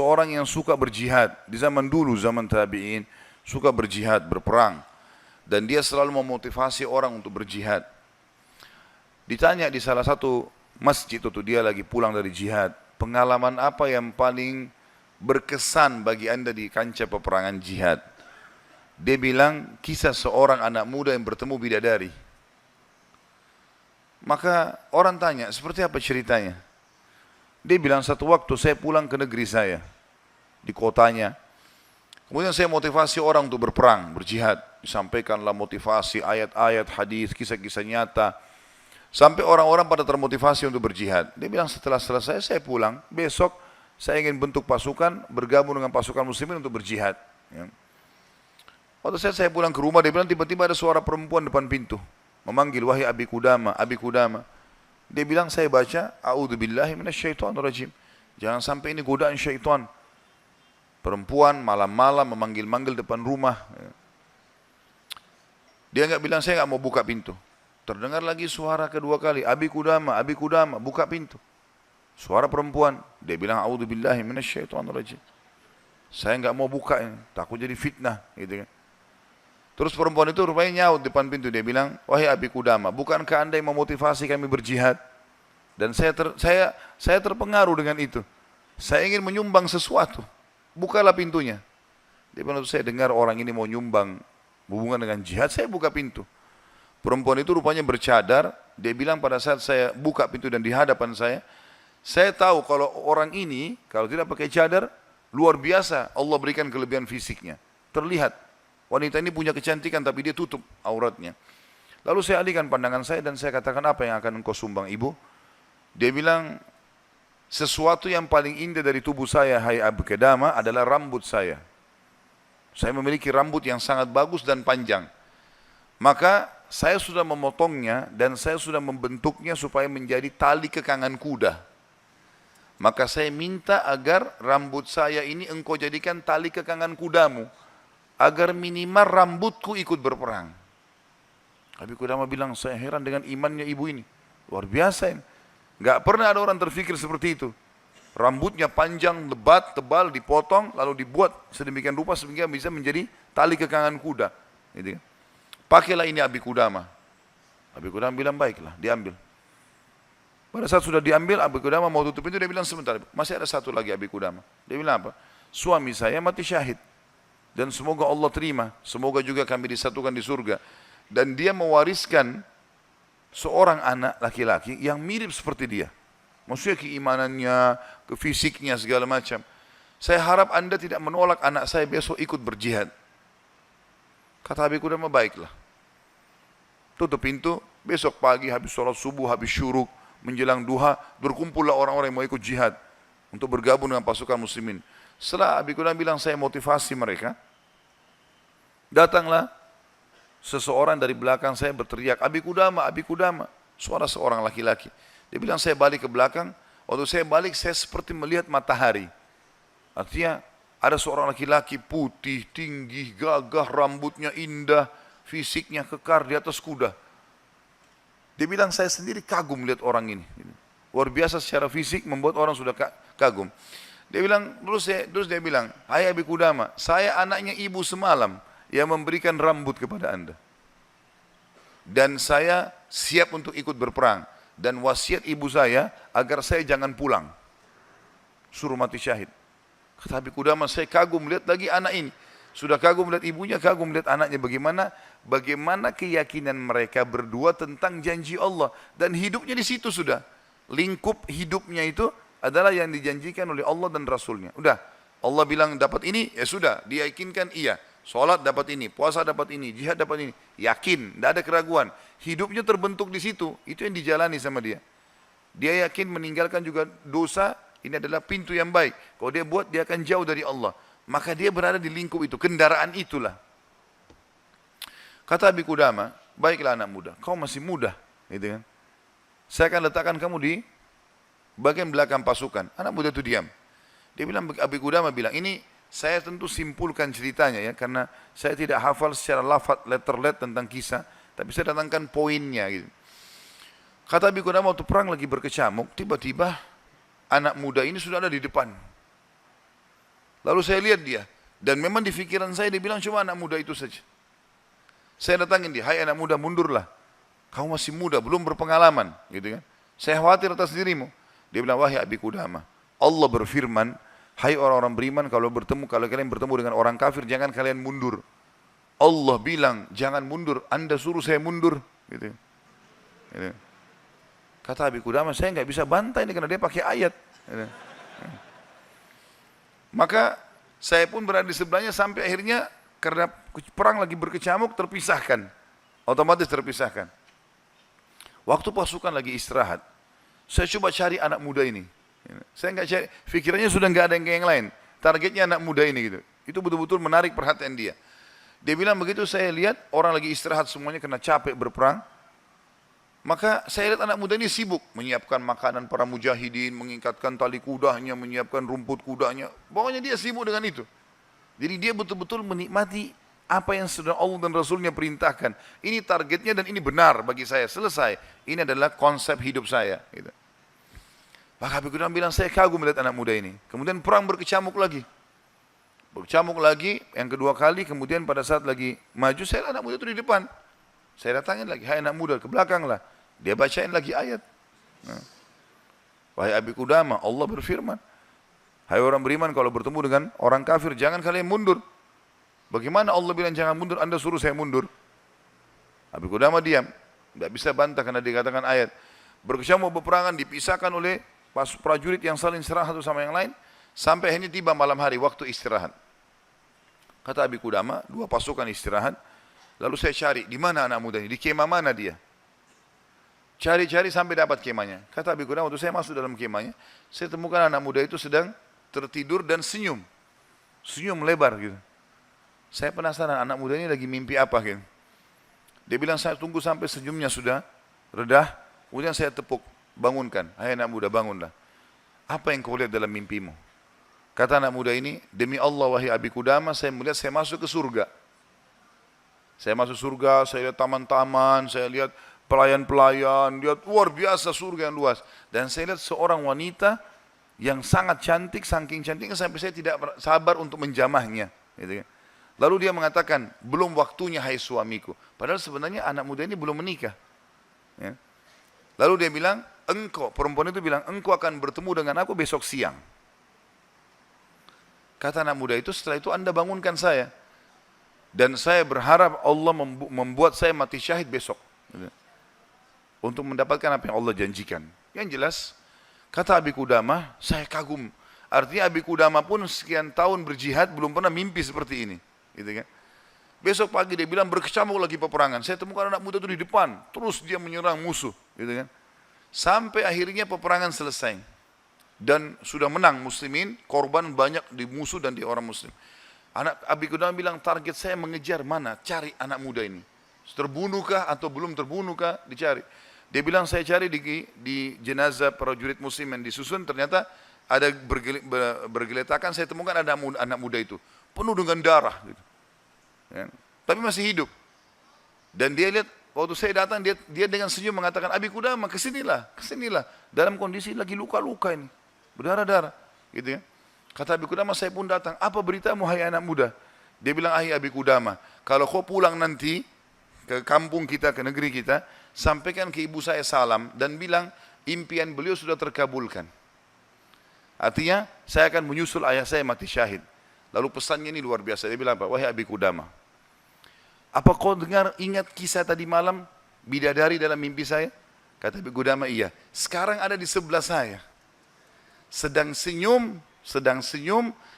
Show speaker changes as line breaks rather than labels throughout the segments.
seorang yang suka berjihad. Di zaman dulu, zaman tabi'in, suka berjihad, berperang. Dan dia selalu memotivasi orang untuk berjihad. Ditanya di salah satu masjid itu, dia lagi pulang dari jihad. Pengalaman apa yang paling berkesan bagi anda di kancah peperangan jihad? Dia bilang, kisah seorang anak muda yang bertemu bidadari. Maka orang tanya, seperti apa ceritanya? Dia bilang, satu waktu saya pulang ke negeri saya, di kotanya. Kemudian saya motivasi orang untuk berperang, berjihad. Disampaikanlah motivasi, ayat-ayat, hadis, kisah-kisah nyata. Sampai orang-orang pada termotivasi untuk berjihad. Dia bilang setelah selesai saya pulang, besok saya ingin bentuk pasukan, bergabung dengan pasukan muslimin untuk berjihad. Ya. Waktu saya pulang ke rumah, dia bilang tiba-tiba ada suara perempuan depan pintu. Memanggil, wahai Abi Qudama, Abi Qudama. Dia bilang, saya baca, a'udzubillahi minasyaitonirrajim. Jangan sampai ini godaan syaitan. Perempuan malam-malam memanggil-manggil depan rumah. Dia enggak bilang, saya enggak mau buka pintu. Terdengar lagi suara kedua kali, Abi Qudama, buka pintu. Suara perempuan. Dia bilang, a'udzubillahi minasyaitonirrajim. Saya enggak mau buka ini, takut jadi fitnah, gitu kan. Terus perempuan itu rupanya nyaut depan pintu. Dia bilang, wahai Abi Qudama, bukankah anda yang memotivasi kami berjihad? Dan saya terpengaruh dengan itu. Saya ingin menyumbang sesuatu. Bukalah pintunya. Dia bilang, saya dengar orang ini mau nyumbang hubungan dengan jihad, saya buka pintu. Perempuan itu rupanya bercadar. Dia bilang pada saat saya buka pintu dan di hadapan saya tahu kalau orang ini, kalau tidak pakai cadar, luar biasa Allah berikan kelebihan fisiknya. Terlihat. Wanita ini punya kecantikan tapi dia tutup auratnya. Lalu saya alihkan pandangan saya dan saya katakan, apa yang akan engkau sumbang ibu? Dia bilang, sesuatu yang paling indah dari tubuh saya, hai Abi Qudama, adalah rambut saya. Saya memiliki rambut yang sangat bagus dan panjang. Maka saya sudah memotongnya dan saya sudah membentuknya supaya menjadi tali kekangan kuda. Maka saya minta agar rambut saya ini engkau jadikan tali kekangan kudamu, agar minimal rambutku ikut berperang. Abi Qudama bilang, saya heran dengan imannya ibu ini. Luar biasa ini. Gak pernah ada orang terfikir seperti itu. Rambutnya panjang, lebat, tebal, dipotong, lalu dibuat sedemikian rupa sehingga bisa menjadi tali kekangan kuda. Gitu. Pakailah ini Abi Qudama. Abi Qudama bilang, baiklah, diambil. Pada saat sudah diambil, Abi Qudama mau tutup pintu, dia bilang, sebentar, masih ada satu lagi Abi Qudama. Dia bilang apa? Suami saya mati syahid. Dan semoga Allah terima, semoga juga kami disatukan di surga. Dan dia mewariskan seorang anak laki-laki yang mirip seperti dia. Maksudnya keimanannya, fisiknya, segala macam. Saya harap anda tidak menolak anak saya besok ikut berjihad. Kata Abi Qudama, baiklah. Tutup pintu, besok pagi habis sholat subuh, habis syuruk, menjelang duha, berkumpullah orang-orang yang mau ikut jihad untuk bergabung dengan pasukan muslimin. Setelah Abi Qudama bilang, saya motivasi mereka, datanglah seseorang dari belakang saya berteriak, Abi Qudama, suara seorang laki-laki. Dia bilang, saya balik ke belakang, waktu saya balik saya seperti melihat matahari. Artinya ada seorang laki-laki putih, tinggi, gagah, rambutnya indah, fisiknya kekar di atas kuda. Dia bilang, saya sendiri kagum lihat orang ini. Luar biasa secara fisik, membuat orang sudah kagum. Dia bilang, terus dia bilang, hai Abi Qudama, saya anaknya ibu semalam yang memberikan rambut kepada anda. Dan saya siap untuk ikut berperang. Dan wasiat ibu saya agar saya jangan pulang. Suruh mati syahid. Kata Abi Qudama, saya kagum melihat lagi anak ini. Sudah kagum melihat ibunya, kagum melihat anaknya. Bagaimana keyakinan mereka berdua tentang janji Allah. Dan hidupnya di situ sudah. Lingkup hidupnya itu adalah yang dijanjikan oleh Allah dan Rasulnya. Udah, Allah bilang dapat ini, ya sudah, diyakinkan iya. Sholat dapat ini, puasa dapat ini, jihad dapat ini. Yakin, tidak ada keraguan. Hidupnya terbentuk di situ, itu yang dijalani sama dia. Dia yakin meninggalkan juga dosa, ini adalah pintu yang baik. Kalau dia buat, dia akan jauh dari Allah. Maka dia berada di lingkup itu, kendaraan itulah. Kata Abi Qudama, baiklah anak muda, kau masih muda. Gitu kan? Saya akan letakkan kamu di bagian belakang pasukan. Anak muda itu diam. Dia bilang, Abi Qudama bilang, ini saya tentu simpulkan ceritanya ya, karena saya tidak hafal secara lafaz letter tentang kisah, tapi saya datangkan poinnya gitu. Kata Abi Qudama, waktu perang lagi berkecamuk, tiba-tiba anak muda ini sudah ada di depan. Lalu saya lihat dia. Dan memang di pikiran saya dia bilang cuma anak muda itu saja. Saya datangin dia, hai anak muda mundurlah. Kamu masih muda, belum berpengalaman. Gitu kan. Saya khawatir atas dirimu. Dia bilang, wahai Abi Qudamah, Allah berfirman, hai orang-orang beriman, kalau kalian bertemu dengan orang kafir, jangan kalian mundur. Allah bilang, jangan mundur, Anda suruh saya mundur. Gitu. Gitu. Kata Abi Qudamah, saya nggak bisa bantai ini karena dia pakai ayat. Gitu. Maka saya pun berada di sebelahnya sampai akhirnya karena perang lagi berkecamuk terpisahkan. Otomatis terpisahkan. Waktu pasukan lagi istirahat, saya coba cari anak muda ini. Saya nggak cari, pikirannya sudah nggak ada yang lain. Targetnya anak muda ini gitu. Itu betul-betul menarik perhatian dia. Dia bilang begitu saya lihat orang lagi istirahat semuanya karena capek berperang. Maka saya lihat anak muda ini sibuk menyiapkan makanan para mujahidin, mengikatkan tali kudanya, menyiapkan rumput kudanya. Pokoknya dia sibuk dengan itu. Jadi dia betul-betul menikmati apa yang sudah Allah dan Rasulnya perintahkan. Ini targetnya dan ini benar bagi saya. Selesai. Ini adalah konsep hidup saya. Gitu. Maka Habib Qudamah bilang, saya kagum melihat anak muda ini. Kemudian perang berkecamuk lagi. Berkecamuk lagi, yang kedua kali, kemudian pada saat lagi maju, saya lihat anak muda itu di depan. Saya datangin lagi, hai anak muda, ke belakang lah. Dia bacain lagi ayat. Nah. Wahai Abi Qudamah, Allah berfirman, hai orang beriman, kalau bertemu dengan orang kafir, jangan kalian mundur. Bagaimana Allah bilang jangan mundur, Anda suruh saya mundur? Abi Qudamah diam, tidak bisa bantah karena dikatakan ayat. Berkecamuk peperangan dipisahkan oleh prajurit yang saling serang satu sama yang lain, sampai akhirnya tiba malam hari, waktu istirahat. Kata Abi Qudamah, dua pasukan istirahat, lalu saya cari, di mana anak muda ini? Di kemah mana dia? Cari-cari sampai dapat kemahnya. Kata Abi Qudamah, waktu saya masuk dalam kemahnya, saya temukan anak muda itu sedang tertidur dan senyum. Senyum lebar gitu. Saya penasaran anak muda ini lagi mimpi apa gitu. Dia bilang, saya tunggu sampai senyumnya sudah redah, kemudian saya tepuk, bangunkan. Hai anak muda, bangunlah. Apa yang kau lihat dalam mimpimu? Kata anak muda ini, demi Allah wahai Abi Qudamah, saya melihat saya masuk ke surga. Saya masuk surga, saya lihat taman-taman, saya lihat pelayan-pelayan, lihat luar biasa surga yang luas. Dan saya lihat seorang wanita yang sangat cantik, saking cantiknya sampai saya tidak sabar untuk menjamahnya. Gitu kan. Lalu dia mengatakan, belum waktunya hai suamiku. Padahal sebenarnya anak muda ini belum menikah. Ya. Lalu dia bilang, engkau, perempuan itu bilang, engkau akan bertemu dengan aku besok siang. Kata anak muda itu, setelah itu Anda bangunkan saya. Dan saya berharap Allah membuat saya mati syahid besok. Untuk mendapatkan apa yang Allah janjikan. Yang jelas, kata Abi Qudamah, saya kagum. Artinya Abi Qudamah pun sekian tahun berjihad, belum pernah mimpi seperti ini. Gitu kan? Besok pagi dia bilang berkecamuk lagi peperangan. Saya temukan anak muda itu di depan. Terus dia menyerang musuh. Gitu kan? Sampai akhirnya peperangan selesai. Dan sudah menang muslimin, korban banyak di musuh dan di orang muslim. Anak Abi Qudamah bilang, target saya mengejar mana? Cari anak muda ini. Terbunuhkah atau belum terbunuhkah? Dicari. Dia bilang, saya cari di jenazah prajurit muslim yang disusun, ternyata ada bergeletakan, saya temukan ada anak muda itu. Penuh dengan darah. Gitu. Ya. Tapi masih hidup. Dan dia lihat, waktu saya datang, dia dengan senyum mengatakan, Abi Qudamah, kesinilah. Dalam kondisi lagi luka-luka ini. Berdarah-darah. Gitu ya. Kata Abi Qudamah, saya pun datang. Apa beritamu hai anak muda? Dia bilang, hai Abi Qudamah, kalau kau pulang nanti ke kampung kita, ke negeri kita, sampaikan ke ibu saya salam dan bilang impian beliau sudah terkabulkan. Artinya, saya akan menyusul ayah saya mati syahid. Lalu pesannya ini luar biasa. Dia bilang apa? Wahai Abi Qudamah, apa kau ingat kisah tadi malam bidadari dalam mimpi saya? Kata Abi Qudamah, iya. Sekarang ada di sebelah saya. Sedang senyum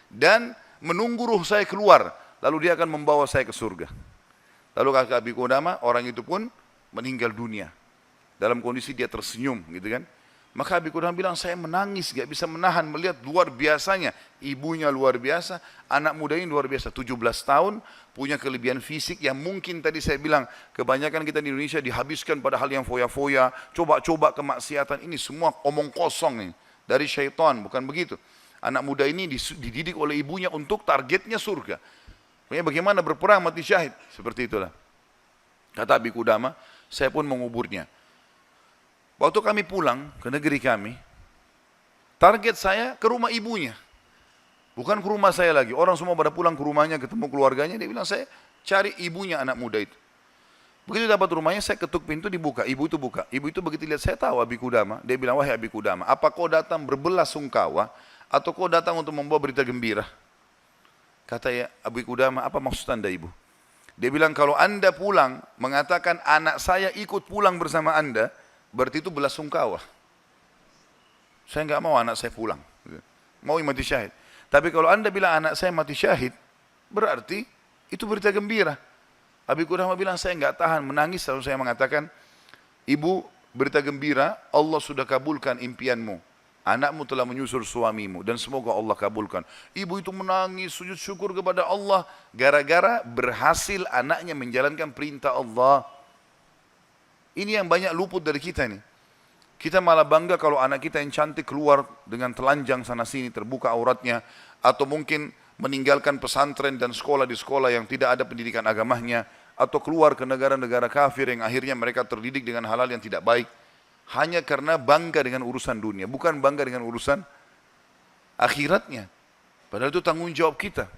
dan menunggu ruh saya keluar. Lalu dia akan membawa saya ke surga. Lalu kata Abi Qudamah, orang itu pun meninggal dunia. Dalam kondisi dia tersenyum gitu kan. Maka Abi Qudamah bilang, saya menangis, gak bisa menahan melihat luar biasanya. Ibunya luar biasa, anak muda ini luar biasa. 17 tahun, punya kelebihan fisik yang mungkin tadi saya bilang, kebanyakan kita di Indonesia dihabiskan pada hal yang foya-foya, coba-coba kemaksiatan, ini semua omong kosong nih. Dari syaitan, bukan begitu. Anak muda ini dididik oleh ibunya untuk targetnya surga. Bagaimana berperang mati syahid, seperti itulah. Kata Abi Qudamah, saya pun menguburnya. Waktu kami pulang ke negeri kami, target saya ke rumah ibunya. Bukan ke rumah saya lagi. Orang semua pada pulang ke rumahnya, ketemu keluarganya. Dia bilang, saya cari ibunya anak muda itu. Begitu dapat rumahnya, saya ketuk pintu, dibuka. Ibu itu buka. Ibu itu begitu lihat, saya tahu Abi Kudama. Dia bilang, wahai Abi Kudama, apa kau datang berbelas sungkawa, atau kau datang untuk membawa berita gembira? Kata ya, Abi Kudama, apa maksud anda ibu? Dia bilang, kalau anda pulang, mengatakan anak saya ikut pulang bersama anda, berarti itu belas sungkawa. Saya nggak mau anak saya pulang. Mau mati syahid. Tapi kalau anda bilang anak saya mati syahid, berarti itu berita gembira. Abi Kudama bilang, saya nggak tahan menangis, lalu saya mengatakan, ibu, berita gembira, Allah sudah kabulkan impianmu. Anakmu telah menyusul suamimu dan semoga Allah kabulkan. Ibu itu menangis, sujud syukur kepada Allah gara-gara berhasil anaknya menjalankan perintah Allah. Ini yang banyak luput dari kita nih. Kita malah bangga kalau anak kita yang cantik keluar dengan telanjang sana sini, terbuka auratnya, atau mungkin meninggalkan pesantren dan sekolah di sekolah yang tidak ada pendidikan agamanya, atau keluar ke negara-negara kafir yang akhirnya mereka terdidik dengan hal-hal yang tidak baik. Hanya karena bangga dengan urusan dunia, bukan bangga dengan urusan akhiratnya. Padahal itu tanggung jawab kita.